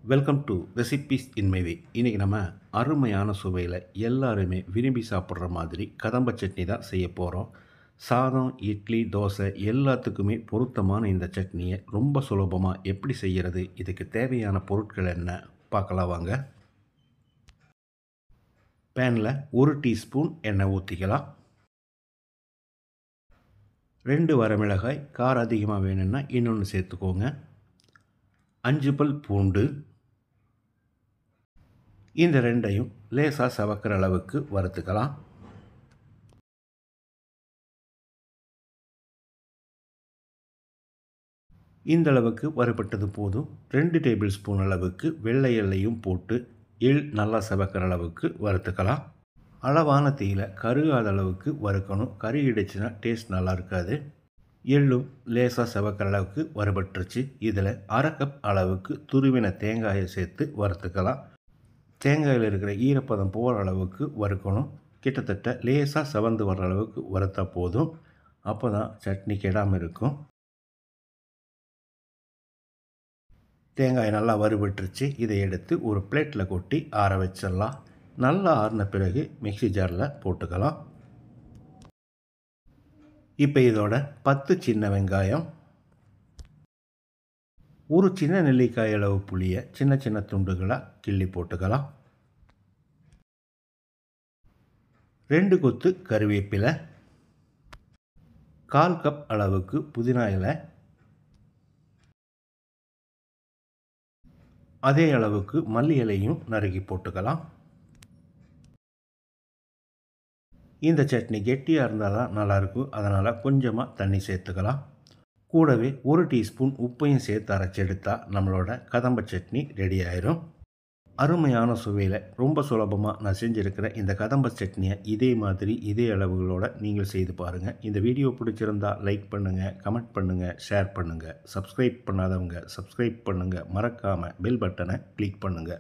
Welcome to recipes in my way. இன்றைக்கி நம்ம அருமையான சுவையில் எல்லாருமே விரும்பி சாப்பிட்ற மாதிரி கதம்ப சட்னி தான் செய்ய போகிறோம். சாதம், இட்லி, தோசை எல்லாத்துக்குமே பொருத்தமான இந்த சட்னியை ரொம்ப சுலபமாக எப்படி செய்கிறது, இதுக்கு தேவையான பொருட்கள் என்ன பார்க்கலாம் வாங்க. பேனில் 1 டீஸ்பூன் எண்ணெய் ஊற்றிக்கலாம். 2 வரமிளகாய், காரம் அதிகமாக வேணும்னா இன்னொன்று சேர்த்துக்கோங்க. 5 பல் பூண்டு. இந்த ரெண்டையும் லேசாக சவக்கிற அளவுக்கு வறுத்துக்கலாம். இந்த அளவுக்கு வறுபட்டது போதும். 2 டேபிள் ஸ்பூன் அளவுக்கு வெள்ளை எள்ளையும் போட்டு நல்லா சவக்கிற அளவுக்கு வறுத்துக்கலாம். அளவான தீயில் கருகாத அளவுக்கு வறுக்கணும். கருகிடுச்சுன்னா டேஸ்ட் நல்லா இருக்காது. எள்ளும் லேசாக சவக்கிற அளவுக்கு வறுபட்டுருச்சு. இதில் 1/2 கப் அளவுக்கு துருவின தேங்காயை சேர்த்து வறுத்துக்கலாம். தேங்காயில் இருக்கிற ஈரப்பதம் போகிற அளவுக்கு வறுக்கணும். கிட்டத்தட்ட லேசாக செவந்து வர்ற அளவுக்கு வறுத்தா போதும். அப்போ தான் சட்னி கெடாமல் இருக்கும். தேங்காய் நல்லா வறுபட்டுருச்சு. இதை எடுத்து ஒரு பிளேட்டில் கொட்டி ஆற வச்சிடலாம். நல்லா ஆறின பிறகு மிக்ஸி ஜாரில் போட்டுக்கலாம். இப்போ இதோட 10 சின்ன வெங்காயம், ஒரு சின்ன நெல்லிக்காய் அளவு புளியை சின்ன சின்ன துண்டுகளாக கிள்ளி போட்டுக்கலாம். 2 கொத்து கருவேப்பிலை, 1/4 கப் அளவுக்கு புதினா இலை, அதே அளவுக்கு மல்லி இலையும் நறுக்கி போட்டுக்கலாம். இந்த சட்னி கெட்டியாக இருந்தால் தான் நல்லாயிருக்கும். அதனால் கொஞ்சமாக தண்ணி சேர்த்துக்கலாம். கூடவே 1 டீஸ்பூன் உப்பையும் சேர்த்து அரைச்செடுத்தால் நம்மளோட கதம்ப சட்னி ரெடி ஆயிரும். அருமையான சுவையில் ரொம்ப சுலபமாக நான் செஞ்சுருக்கிற இந்த கதம்ப சட்னியை இதே மாதிரி இதே அளவுகளோடு நீங்கள் செய்து பாருங்கள். இந்த வீடியோ பிடிச்சிருந்தால் லைக் பண்ணுங்கள், கமெண்ட் பண்ணுங்கள், ஷேர் பண்ணுங்கள். சப்ஸ்கிரைப் பண்ணாதவங்க சப்ஸ்கிரைப் பண்ணுங்கள். மறக்காமல் பெல் பட்டனை கிளிக் பண்ணுங்கள்.